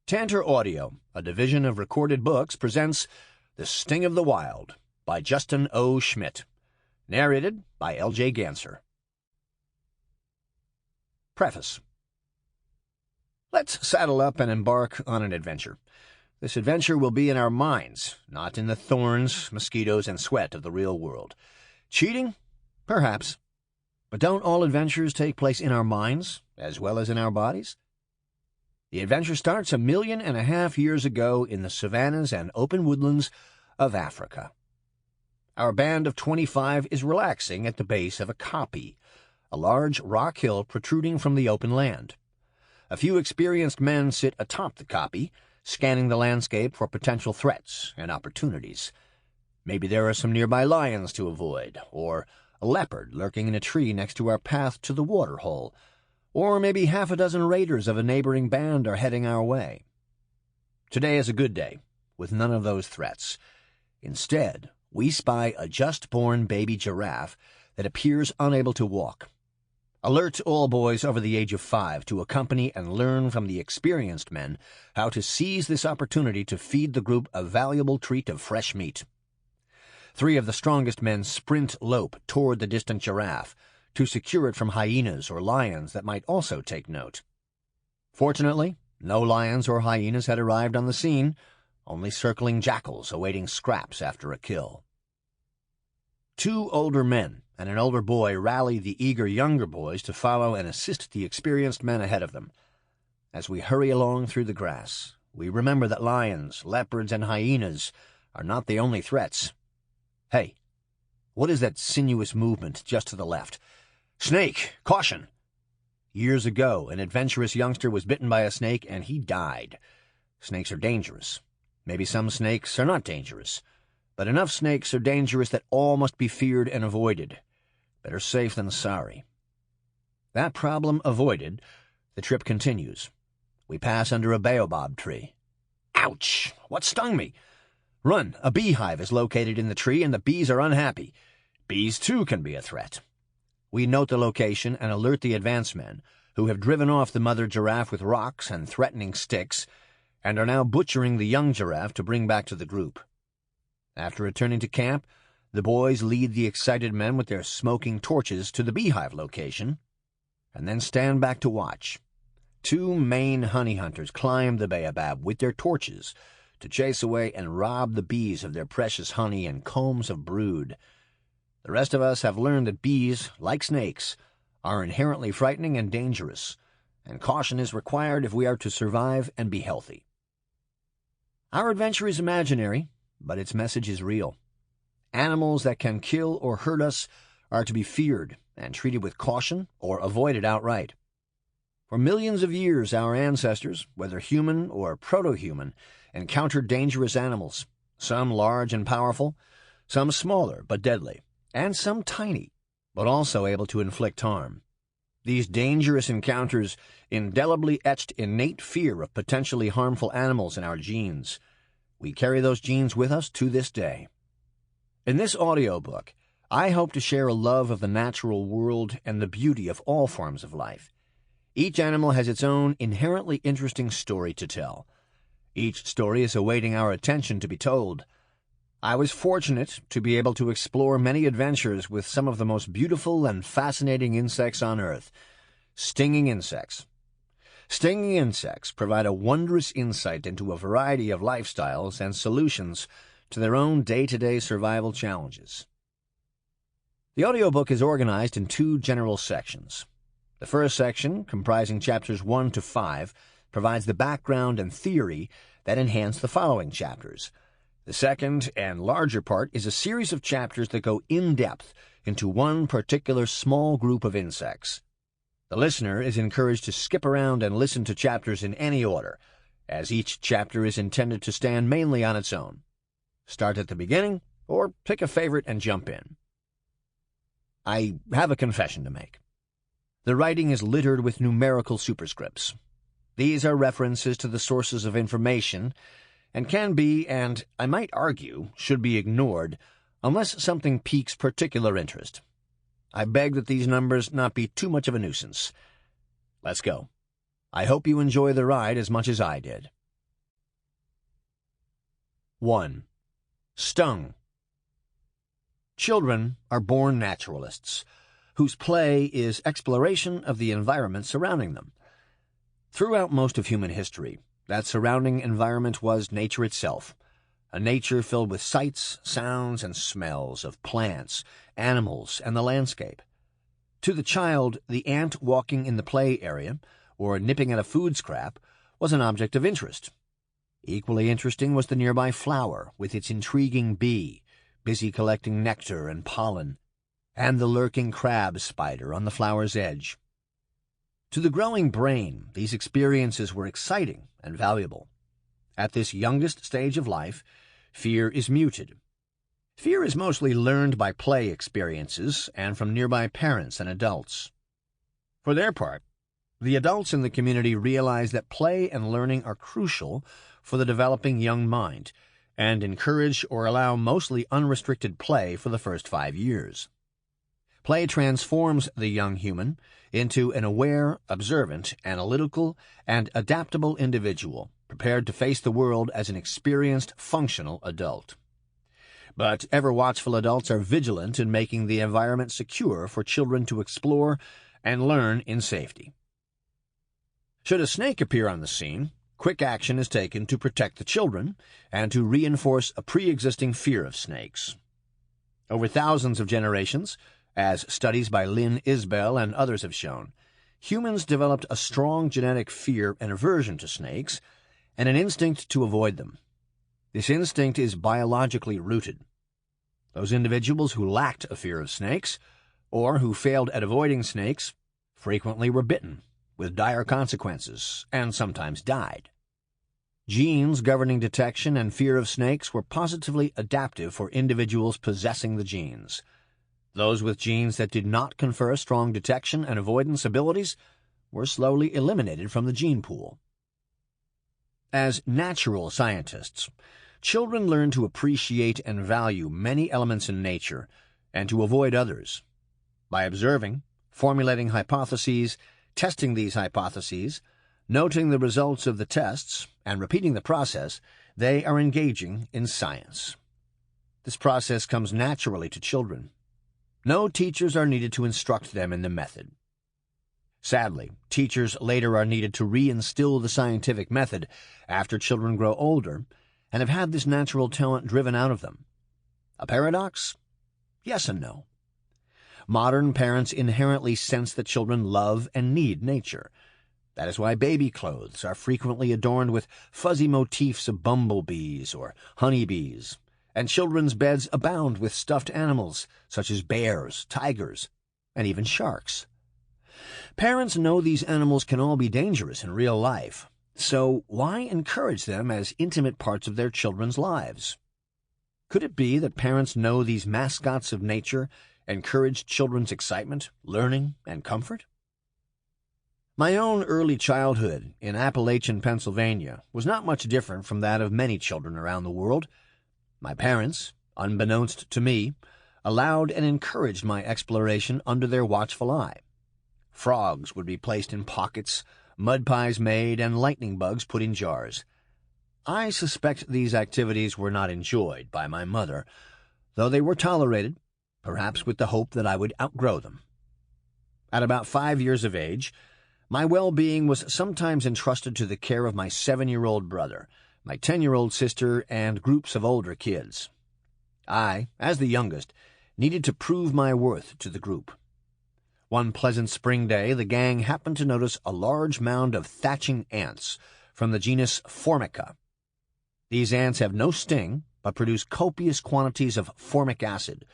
Tantor Audio, a division of Recorded Books, presents The Sting of the Wild by Justin O. Schmidt, narrated by L.J. Ganser. Preface. Let's saddle up and embark on an adventure. This adventure will be in our minds, not in the thorns, mosquitoes, and sweat of the real world. Cheating? Perhaps. But don't all adventures take place in our minds, as well as in our bodies? The adventure starts 1.5 million years ago in the savannas and open woodlands of Africa. Our band of 25 is relaxing at the base of a kopje, a large rock hill protruding from the open land. A few experienced men sit atop the kopje, scanning the landscape for potential threats and opportunities. Maybe there are some nearby lions to avoid, or a leopard lurking in a tree next to our path to the waterhole, or maybe 6 raiders of a neighboring band are heading our way. Today is a good day, with none of those threats. Instead, we spy a just-born baby giraffe that appears unable to walk. Alert all boys over the age of 5 to accompany and learn from the experienced men how to seize this opportunity to feed the group a valuable treat of fresh meat. 3 of the strongest men sprint lope toward the distant giraffe to secure it from hyenas or lions that might also take note. Fortunately, no lions or hyenas had arrived on the scene, only circling jackals awaiting scraps after a kill. 2 older men and an older boy rally the eager younger boys to follow and assist the experienced men ahead of them. As we hurry along through the grass, we remember that lions, leopards, and hyenas are not the only threats. Hey, what is that sinuous movement just to the left? Snake! Caution! Years ago, an adventurous youngster was bitten by a snake and he died. Snakes are dangerous. Maybe some snakes are not dangerous, but enough snakes are dangerous that all must be feared and avoided. Better safe than sorry. That problem avoided, the trip continues. We pass under a baobab tree. Ouch! What stung me? Run! A beehive is located in the tree and the bees are unhappy. Bees, too, can be a threat. We note the location and alert the advance men, who have driven off the mother giraffe with rocks and threatening sticks, and are now butchering the young giraffe to bring back to the group. After returning to camp, the boys lead the excited men with their smoking torches to the beehive location, and then stand back to watch. 2 Maine honey hunters climb the baobab with their torches to chase away and rob the bees of their precious honey and combs of brood. The rest of us have learned that bees, like snakes, are inherently frightening and dangerous, and caution is required if we are to survive and be healthy. Our adventure is imaginary, but its message is real. Animals that can kill or hurt us are to be feared and treated with caution or avoided outright. For millions of years, our ancestors, whether human or proto-human, encountered dangerous animals, some large and powerful, some smaller but deadly, and some tiny, but also able to inflict harm. These dangerous encounters indelibly etched innate fear of potentially harmful animals in our genes. We carry those genes with us to this day. In this audiobook, I hope to share a love of the natural world and the beauty of all forms of life. Each animal has its own inherently interesting story to tell. Each story is awaiting our attention to be told. I was fortunate to be able to explore many adventures with some of the most beautiful and fascinating insects on Earth. Stinging insects. Stinging insects provide a wondrous insight into a variety of lifestyles and solutions to their own day-to-day survival challenges. The audiobook is organized in 2 general sections. The first section, comprising chapters 1 to 5, provides the background and theory that enhance the following chapters. The second and larger part is a series of chapters that go in-depth into one particular small group of insects. The listener is encouraged to skip around and listen to chapters in any order, as each chapter is intended to stand mainly on its own. Start at the beginning, or pick a favorite and jump in. I have a confession to make. The writing is littered with numerical superscripts. These are references to the sources of information and can be, and I might argue, should be ignored unless something piques particular interest. I beg that these numbers not be too much of a nuisance. Let's go. I hope you enjoy the ride as much as I did. 1. Stung. Children are born naturalists, whose play is exploration of the environment surrounding them. Throughout most of human history, that surrounding environment was nature itself, a nature filled with sights, sounds, and smells of plants, animals, and the landscape. To the child, the ant walking in the play area, or nipping at a food scrap, was an object of interest. Equally interesting was the nearby flower, with its intriguing bee, busy collecting nectar and pollen, and the lurking crab spider on the flower's edge. To the growing brain, these experiences were exciting and valuable. At this youngest stage of life, fear is muted. Fear is mostly learned by play experiences and from nearby parents and adults. For their part, the adults in the community realize that play and learning are crucial for the developing young mind, and encourage or allow mostly unrestricted play for the first 5 years. Play transforms the young human into an aware, observant, analytical, and adaptable individual, prepared to face the world as an experienced, functional adult. But ever-watchful adults are vigilant in making the environment secure for children to explore and learn in safety. Should a snake appear on the scene, quick action is taken to protect the children and to reinforce a pre-existing fear of snakes. Over thousands of generations, as studies by Lynn Isbell and others have shown, humans developed a strong genetic fear and aversion to snakes and an instinct to avoid them. This instinct is biologically rooted. Those individuals who lacked a fear of snakes, or who failed at avoiding snakes, frequently were bitten, with dire consequences, and sometimes died. Genes governing detection and fear of snakes were positively adaptive for individuals possessing the genes. Those with genes that did not confer strong detection and avoidance abilities were slowly eliminated from the gene pool. As natural scientists, children learn to appreciate and value many elements in nature and to avoid others. By observing, formulating hypotheses, testing these hypotheses, noting the results of the tests, and repeating the process, they are engaging in science. This process comes naturally to children. No teachers are needed to instruct them in the method. Sadly, teachers later are needed to reinstill the scientific method after children grow older and have had this natural talent driven out of them. A paradox? Yes and no. Modern parents inherently sense that children love and need nature. That is why baby clothes are frequently adorned with fuzzy motifs of bumblebees or honeybees, and children's beds abound with stuffed animals such as bears, tigers, and even sharks. Parents know these animals can all be dangerous in real life, so why encourage them as intimate parts of their children's lives? Could it be that parents know these mascots of nature encourage children's excitement, learning, and comfort? My own early childhood in Appalachian, Pennsylvania, was not much different from that of many children around the world. My parents, unbeknownst to me, allowed and encouraged my exploration under their watchful eye. Frogs would be placed in pockets, mud pies made, and lightning bugs put in jars. I suspect these activities were not enjoyed by my mother, though they were tolerated, perhaps with the hope that I would outgrow them. At about 5 years of age, my well-being was sometimes entrusted to the care of my 7-year-old brother, my 10-year-old sister, and groups of older kids. I, as the youngest, needed to prove my worth to the group. One pleasant spring day, the gang happened to notice a large mound of thatching ants from the genus Formica. These ants have no sting, but produce copious quantities of formic acid,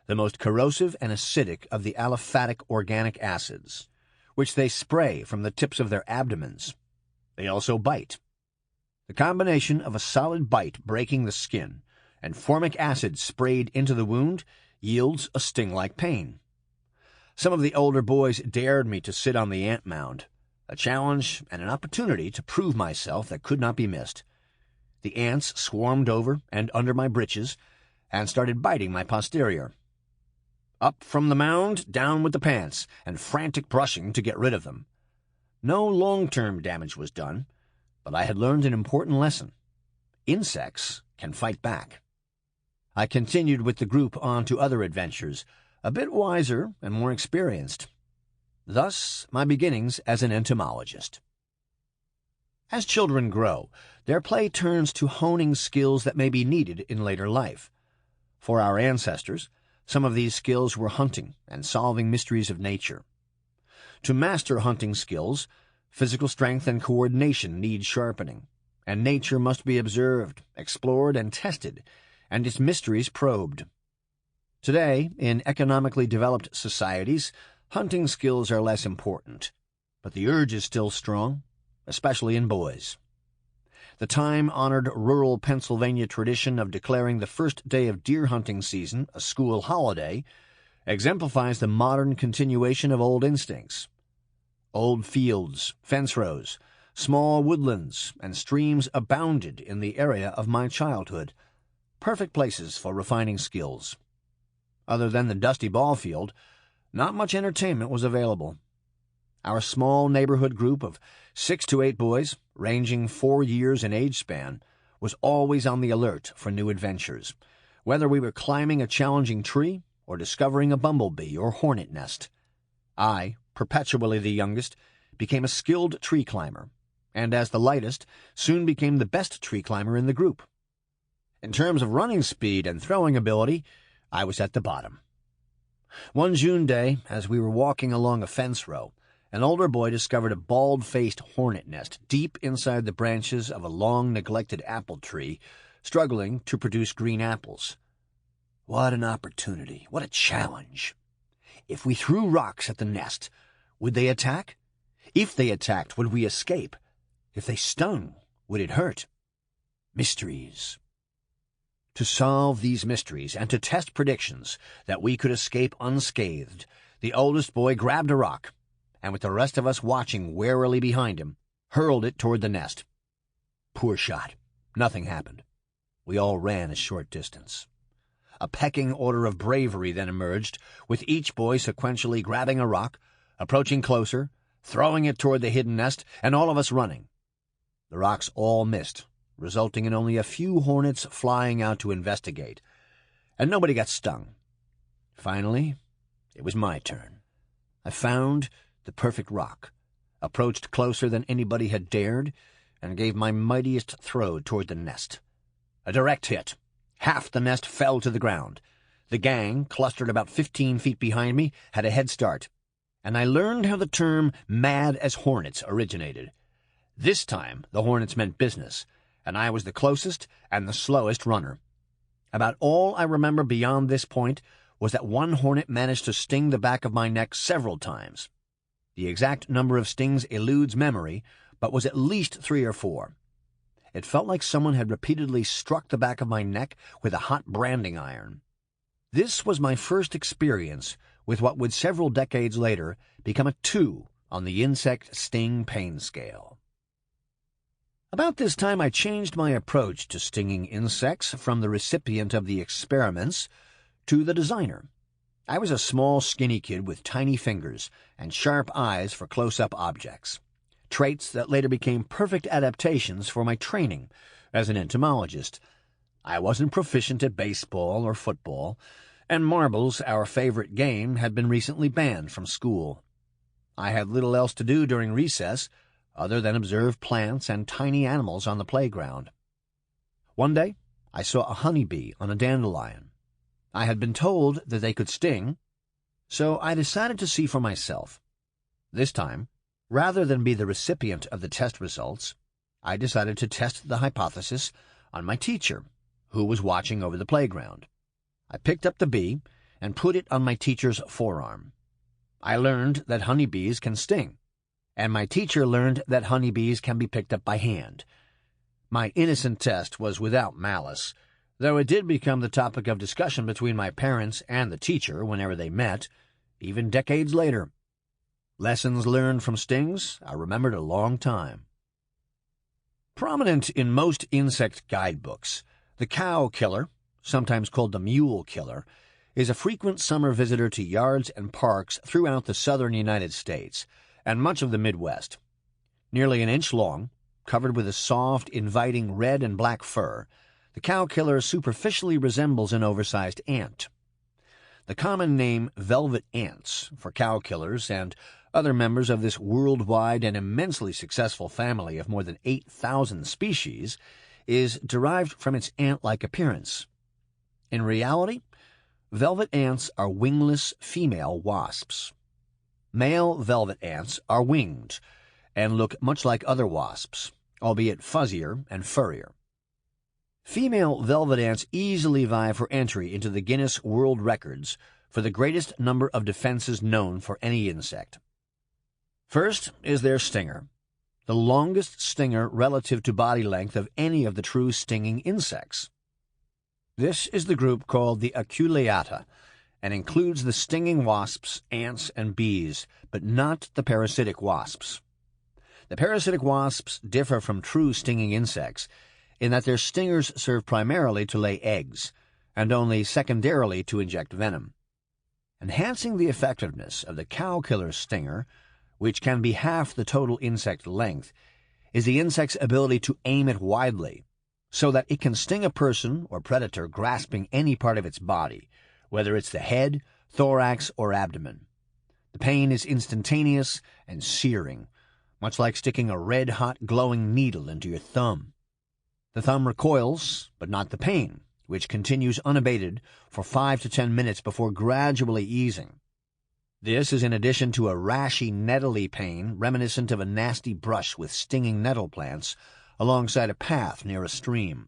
the most corrosive and acidic of the aliphatic organic acids, which they spray from the tips of their abdomens. They also bite. The combination of a solid bite breaking the skin and formic acid sprayed into the wound yields a sting-like pain. Some of the older boys dared me to sit on the ant mound, a challenge and an opportunity to prove myself that could not be missed. The ants swarmed over and under my breeches and started biting my posterior. Up from the mound, down with the pants, and frantic brushing to get rid of them. No long-term damage was done, but I had learned an important lesson. Insects can fight back. I continued with the group on to other adventures, a bit wiser and more experienced. Thus, my beginnings as an entomologist. As children grow, their play turns to honing skills that may be needed in later life. For our ancestors, some of these skills were hunting and solving mysteries of nature. To master hunting skills, physical strength and coordination need sharpening, and nature must be observed, explored, and tested, and its mysteries probed. Today, in economically developed societies, hunting skills are less important, but the urge is still strong, especially in boys. The time-honored rural Pennsylvania tradition of declaring the first day of deer hunting season a school holiday exemplifies the modern continuation of old instincts. Old fields, fence rows, small woodlands, and streams abounded in the area of my childhood, perfect places for refining skills. Other than the dusty ball field, not much entertainment was available. Our small neighborhood group of 6 to 8 boys, ranging 4 years in age span, was always on the alert for new adventures, whether we were climbing a challenging tree or discovering a bumblebee or hornet nest. I, perpetually the youngest, became a skilled tree climber, and as the lightest, soon became the best tree climber in the group. In terms of running speed and throwing ability, I was at the bottom. One June day, as we were walking along a fence row, an older boy discovered a bald-faced hornet nest deep inside the branches of a long-neglected apple tree, struggling to produce green apples. What an opportunity! What a challenge! If we threw rocks at the nest, would they attack? If they attacked, would we escape? If they stung, would it hurt? Mysteries. To solve these mysteries and to test predictions that we could escape unscathed, the oldest boy grabbed a rock, and with the rest of us watching warily behind him, hurled it toward the nest. Poor shot. Nothing happened. We all ran a short distance. A pecking order of bravery then emerged, with each boy sequentially grabbing a rock, approaching closer, throwing it toward the hidden nest, and all of us running. The rocks all missed, resulting in only a few hornets flying out to investigate, and nobody got stung. Finally, it was my turn. I found the perfect rock, approached closer than anybody had dared, and gave my mightiest throw toward the nest. A direct hit. Half the nest fell to the ground. The gang, clustered about 15 feet behind me, had a head start, and I learned how the term mad as hornets originated. This time, the hornets meant business, and I was the closest and the slowest runner. About all I remember beyond this point was that one hornet managed to sting the back of my neck several times. The exact number of stings eludes memory, but was at least 3 or 4. It felt like someone had repeatedly struck the back of my neck with a hot branding iron. This was my first experience with what would several decades later become a 2 on the insect sting pain scale. About this time I changed my approach to stinging insects from the recipient of the experiments to the designer. I was a small, skinny kid with tiny fingers and sharp eyes for close-up objects, traits that later became perfect adaptations for my training as an entomologist. I wasn't proficient at baseball or football, and marbles, our favorite game, had been recently banned from school. I had little else to do during recess other than observe plants and tiny animals on the playground. One day, I saw a honeybee on a dandelion. I had been told that they could sting, so I decided to see for myself. This time, rather than be the recipient of the test results, I decided to test the hypothesis on my teacher, who was watching over the playground. I picked up the bee and put it on my teacher's forearm. I learned that honeybees can sting, and my teacher learned that honeybees can be picked up by hand. My innocent test was without malice, though it did become the topic of discussion between my parents and the teacher whenever they met, even decades later. Lessons learned from stings are remembered a long time. Prominent in most insect guidebooks, the cow killer, sometimes called the mule killer, is a frequent summer visitor to yards and parks throughout the southern United States and much of the Midwest. Nearly an inch long, covered with a soft, inviting red and black fur, The cow killer superficially resembles an oversized ant. The common name velvet ants for cow killers and other members of this worldwide and immensely successful family of more than 8,000 species is derived from its ant-like appearance. In reality, velvet ants are wingless female wasps. Male velvet ants are winged and look much like other wasps, albeit fuzzier and furrier. Female velvet ants easily vie for entry into the Guinness World Records for the greatest number of defenses known for any insect. First is their stinger, the longest stinger relative to body length of any of the true stinging insects. This is the group called the Aculeata and includes the stinging wasps, ants, and bees, but not the parasitic wasps. The parasitic wasps differ from true stinging insects in that their stingers serve primarily to lay eggs, and only secondarily to inject venom. Enhancing the effectiveness of the cow killer's stinger, which can be half the total insect length, is the insect's ability to aim it widely, so that it can sting a person or predator grasping any part of its body, whether it's the head, thorax, or abdomen. The pain is instantaneous and searing, much like sticking a red-hot glowing needle into your thumb. The thumb recoils, but not the pain, which continues unabated for 5 to 10 minutes before gradually easing. This is in addition to a rashy, nettly pain reminiscent of a nasty brush with stinging nettle plants alongside a path near a stream.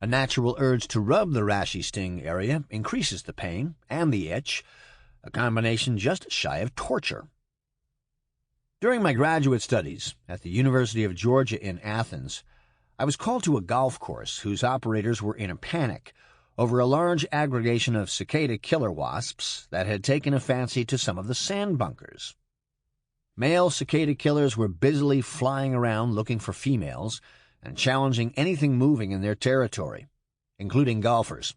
A natural urge to rub the rashy sting area increases the pain and the itch, a combination just shy of torture. During my graduate studies at the University of Georgia in Athens, I was called to a golf course whose operators were in a panic over a large aggregation of cicada killer wasps that had taken a fancy to some of the sand bunkers. Male cicada killers were busily flying around looking for females and challenging anything moving in their territory, including golfers.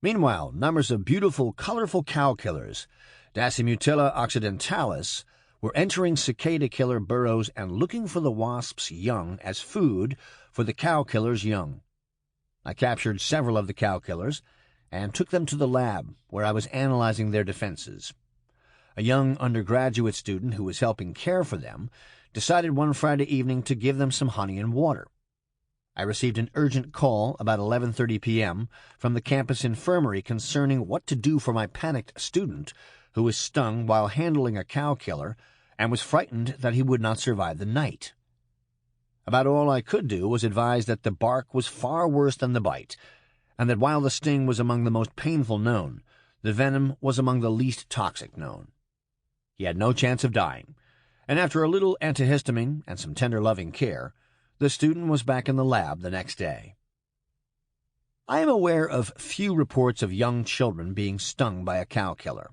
Meanwhile, numbers of beautiful, colorful cow killers, Dasymatilla occidentalis, were entering cicada killer burrows and looking for the wasps' young as food for the cow killer's young. I captured several of the cow killers and took them to the lab where I was analyzing their defenses. A young undergraduate student who was helping care for them decided one Friday evening to give them some honey and water. I received an urgent call about 11:30 p.m. from the campus infirmary concerning what to do for my panicked student who was stung while handling a cow killer and was frightened that he would not survive the night. About all I could do was advise that the bark was far worse than the bite, and that while the sting was among the most painful known, the venom was among the least toxic known. He had no chance of dying, and after a little antihistamine and some tender loving care, the student was back in the lab the next day. I am aware of few reports of young children being stung by a cow killer.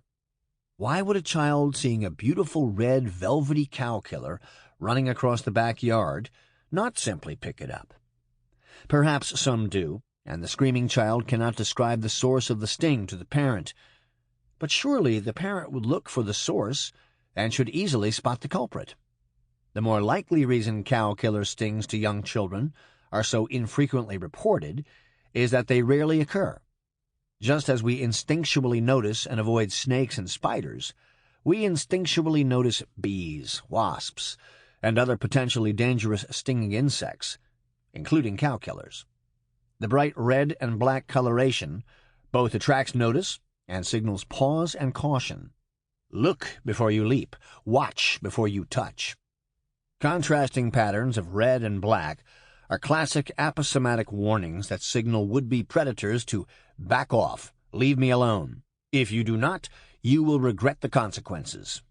Why would a child seeing a beautiful red velvety cow killer running across the backyard not simply pick it up? Perhaps some do, and the screaming child cannot describe the source of the sting to the parent. But surely the parent would look for the source and should easily spot the culprit. The more likely reason cow killer stings to young children are so infrequently reported is that they rarely occur. Just as we instinctually notice and avoid snakes and spiders, we instinctually notice bees, wasps, and other potentially dangerous stinging insects, including cow killers. The bright red and black coloration both attracts notice and signals pause and caution. Look before you leap. Watch before you touch. Contrasting patterns of red and black are classic aposematic warnings that signal would-be predators to back off, leave me alone. If you do not, you will regret the consequences.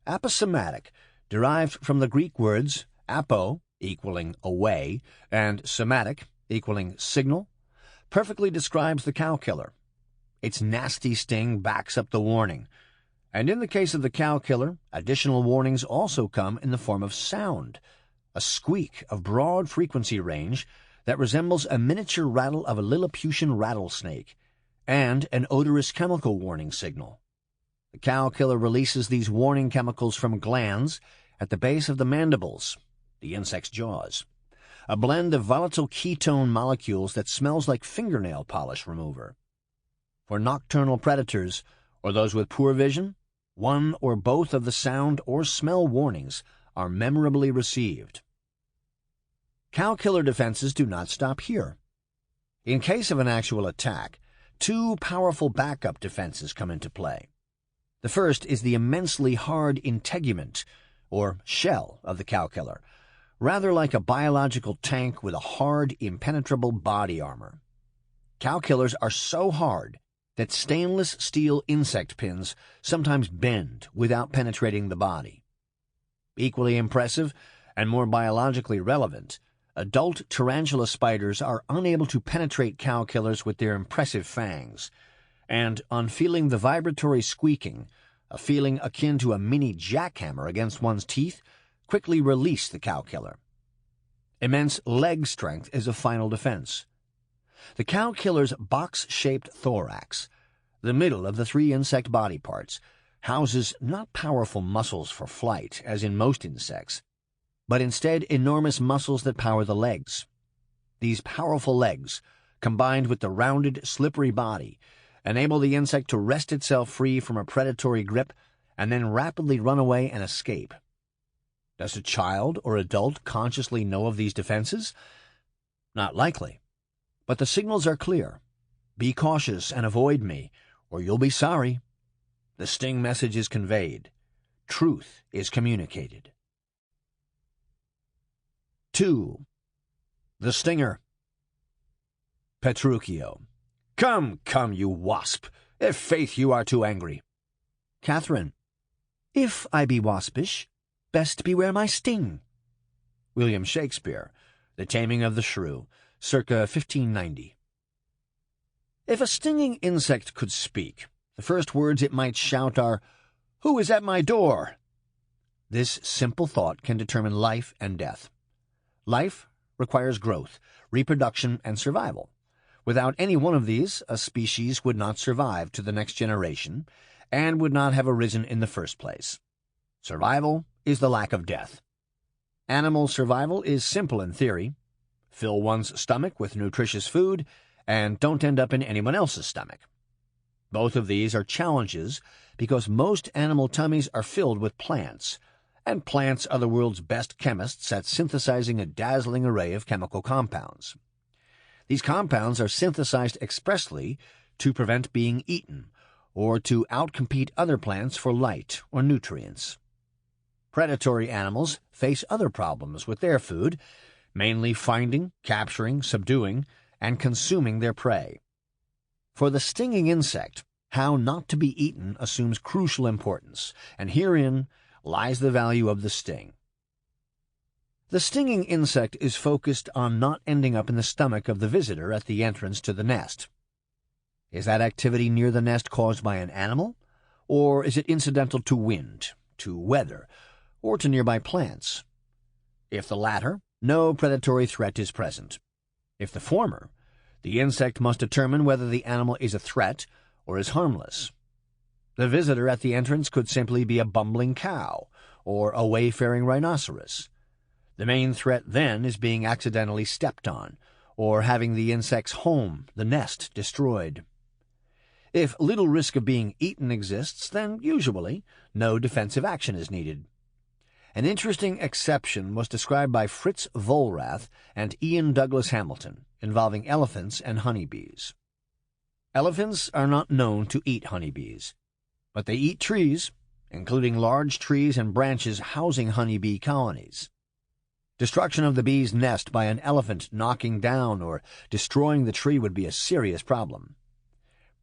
Aposematic, derived from the Greek words apo, equaling away, and somatic, equaling signal, perfectly describes the cow killer. Its nasty sting backs up the warning, and in the case of the cow killer, additional warnings also come in the form of sound, a squeak of broad frequency range that resembles a miniature rattle of a Lilliputian rattlesnake, and an odorous chemical warning signal. The cow killer releases these warning chemicals from glands at the base of the mandibles, the insect's jaws. a blend of volatile ketone molecules that smells like fingernail polish remover. For nocturnal predators, or those with poor vision, one or both of the sound or smell warnings are memorably received. Cow killer defenses do not stop here. In case of an actual attack, two powerful backup defenses come into play. The first is the immensely hard integument, or shell, of the cow killer, rather like a biological tank with a hard, impenetrable body armor. Cow killers are so hard that stainless steel insect pins sometimes bend without penetrating the body. Equally impressive and more biologically relevant, adult tarantula spiders are unable to penetrate cow killers with their impressive fangs, and on feeling the vibratory squeaking, a feeling akin to a mini jackhammer against one's teeth, quickly release the cow killer. Immense leg strength is a final defense. The cow killer's box-shaped thorax, the middle of the three insect body parts, houses not powerful muscles for flight, as in most insects, but instead enormous muscles that power the legs. These powerful legs, combined with the rounded, slippery body, enable the insect to wrest itself free from a predatory grip and then rapidly run away and escape. Does a child or adult consciously know of these defenses? Not likely. But the signals are clear. Be cautious and avoid me, or you'll be sorry. The sting message is conveyed. Truth is communicated. 2. The stinger. Petruchio. Come, you wasp! If faith you are too angry. Catherine. If I be waspish, best beware my sting. William Shakespeare, The Taming of the Shrew, circa 1590. If a stinging insect could speak, the first words it might shout are, "Who is at my door?" This simple thought can determine life and death. Life requires growth, reproduction, and survival. Without any one of these, a species would not survive to the next generation and would not have arisen in the first place. Survival is the lack of death. Animal survival is simple in theory. Fill one's stomach with nutritious food and don't end up in anyone else's stomach. Both of these are challenges because most animal tummies are filled with plants, and plants are the world's best chemists at synthesizing a dazzling array of chemical compounds. These compounds are synthesized expressly to prevent being eaten or to outcompete other plants for light or nutrients. Predatory animals face other problems with their food, mainly finding, capturing, subduing, and consuming their prey. For the stinging insect, how not to be eaten assumes crucial importance, and herein lies the value of the sting. The stinging insect is focused on not ending up in the stomach of the visitor at the entrance to the nest. Is that activity near the nest caused by an animal, or is it incidental to wind, to weather, or to nearby plants? If the latter, no predatory threat is present. If the former, the insect must determine whether the animal is a threat or is harmless. The visitor at the entrance could simply be a bumbling cow or a wayfaring rhinoceros. The main threat then is being accidentally stepped on or having the insect's home, the nest, destroyed. If little risk of being eaten exists, then usually no defensive action is needed. An interesting exception was described by Fritz Vollrath and Ian Douglas Hamilton, involving elephants and honeybees. Elephants are not known to eat honeybees, but they eat trees, including large trees and branches housing honeybee colonies. Destruction of the bee's nest by an elephant knocking down or destroying the tree would be a serious problem.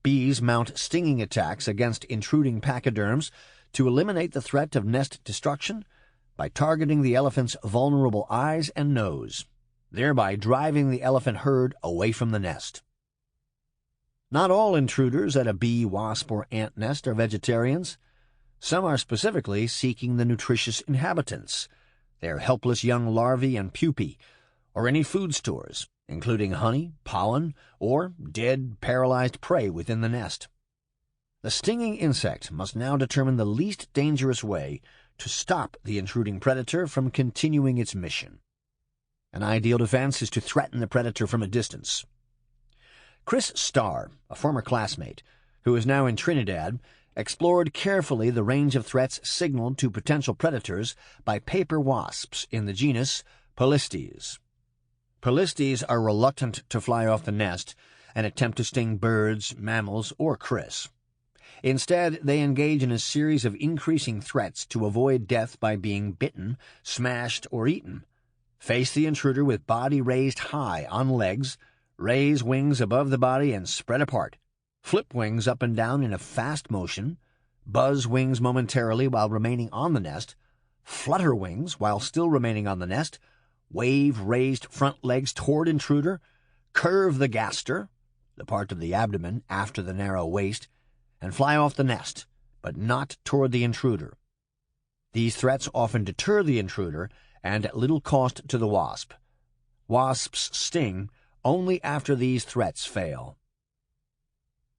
Bees mount stinging attacks against intruding pachyderms to eliminate the threat of nest destruction by targeting the elephant's vulnerable eyes and nose, thereby driving the elephant herd away from the nest. Not all intruders at a bee, wasp, or ant nest are vegetarians. Some are specifically seeking the nutritious inhabitants, their helpless young larvae and pupae, or any food stores, including honey, pollen, or dead, paralyzed prey within the nest. The stinging insect must now determine the least dangerous way to stop the intruding predator from continuing its mission. An ideal defense is to threaten the predator from a distance. Chris Starr, a former classmate, who is now in Trinidad, explored carefully the range of threats signaled to potential predators by paper wasps in the genus Polistes. Polistes are reluctant to fly off the nest and attempt to sting birds, mammals, or Chris. Instead, they engage in a series of increasing threats to avoid death by being bitten, smashed, or eaten. Face the intruder with body raised high on legs, raise wings above the body and spread apart, flip wings up and down in a fast motion, buzz wings momentarily while remaining on the nest, flutter wings while still remaining on the nest, wave raised front legs toward intruder, curve the gaster, the part of the abdomen after the narrow waist, and fly off the nest, but not toward the intruder. These threats often deter the intruder and at little cost to the wasp. Wasps sting only after these threats fail.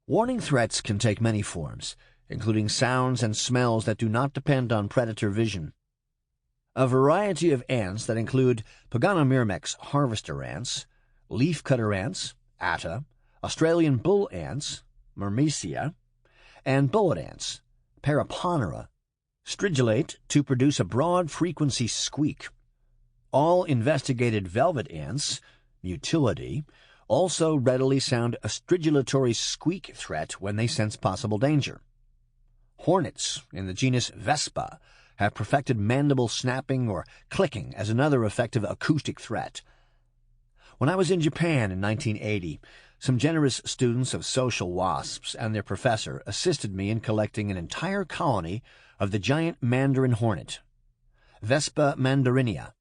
Warning threats can take many forms, including sounds and smells that do not depend on predator vision. A variety of ants that include Paganomyrmex harvester ants, leafcutter ants, Atta, Australian bull ants, Myrmecia, and bullet ants, Paraponera, stridulate to produce a broad-frequency squeak. All investigated velvet ants, Mutilidae, also readily sound a stridulatory squeak threat when they sense possible danger. Hornets in the genus Vespa have perfected mandible snapping or clicking as another effective acoustic threat. When I was in Japan in 1980, some generous students of social wasps and their professor assisted me in collecting an entire colony of the giant mandarin hornet, Vespa mandarinia.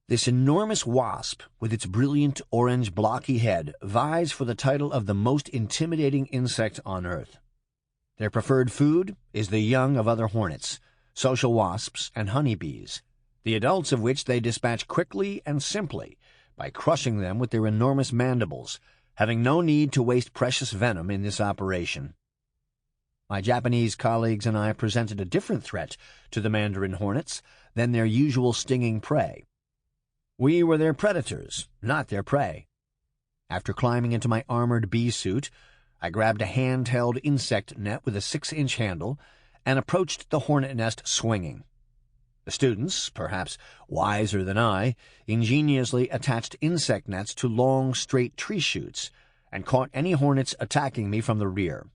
This enormous wasp, with its brilliant orange blocky head, vies for the title of the most intimidating insect on Earth. Their preferred food is the young of other hornets, social wasps, and honeybees, the adults of which they dispatch quickly and simply by crushing them with their enormous mandibles, having no need to waste precious venom in this operation. My Japanese colleagues and I presented a different threat to the mandarin hornets than their usual stinging prey. We were their predators, not their prey. After climbing into my armored bee suit, I grabbed a hand-held insect net with a 6-inch handle and approached the hornet nest swinging. The students, perhaps wiser than I, ingeniously attached insect nets to long, straight tree shoots and caught any hornets attacking me from the rear.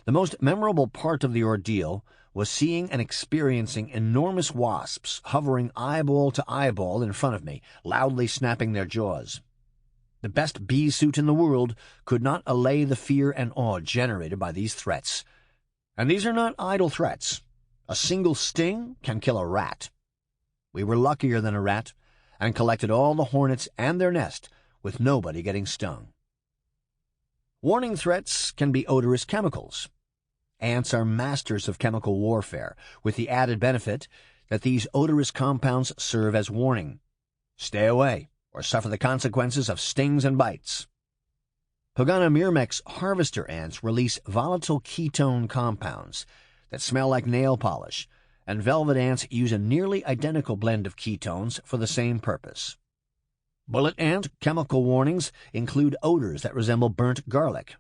The most memorable part of the ordeal was seeing and experiencing enormous wasps hovering eyeball to eyeball in front of me, loudly snapping their jaws. The best bee suit in the world could not allay the fear and awe generated by these threats. And these are not idle threats. A single sting can kill a rat. We were luckier than a rat, and collected all the hornets and their nest with nobody getting stung. Warning threats can be odorous chemicals. Ants are masters of chemical warfare, with the added benefit that these odorous compounds serve as warning. Stay away, or suffer the consequences of stings and bites. Paganomyrmex harvester ants release volatile ketone compounds that smell like nail polish, and velvet ants use a nearly identical blend of ketones for the same purpose. Bullet ant chemical warnings include odors that resemble burnt garlic.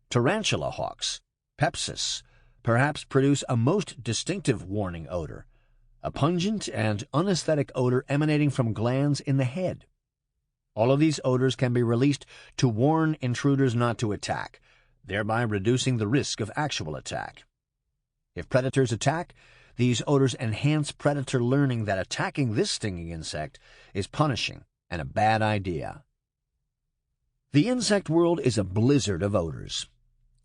Tarantula hawks, Pepsis, perhaps produce a most distinctive warning odor, a pungent and unaesthetic odor emanating from glands in the head. All of these odors can be released to warn intruders not to attack, thereby reducing the risk of actual attack. If predators attack, these odors enhance predator learning that attacking this stinging insect is punishing and a bad idea. The insect world is a blizzard of odors.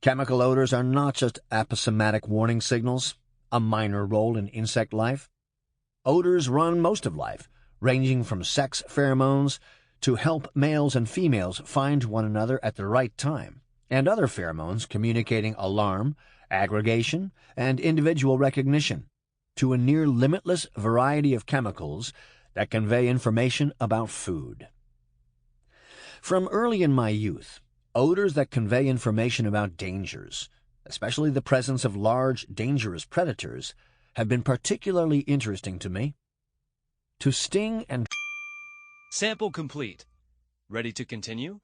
Chemical odors are not just aposematic warning signals, a minor role in insect life. Odors run most of life, ranging from sex pheromones to help males and females find one another at the right time, and other pheromones communicating alarm, aggregation, and individual recognition, to a near limitless variety of chemicals that convey information about food. From early in my youth, odors that convey information about dangers, especially the presence of large, dangerous predators, have been particularly interesting to me. To sting and Sample complete. Ready to continue?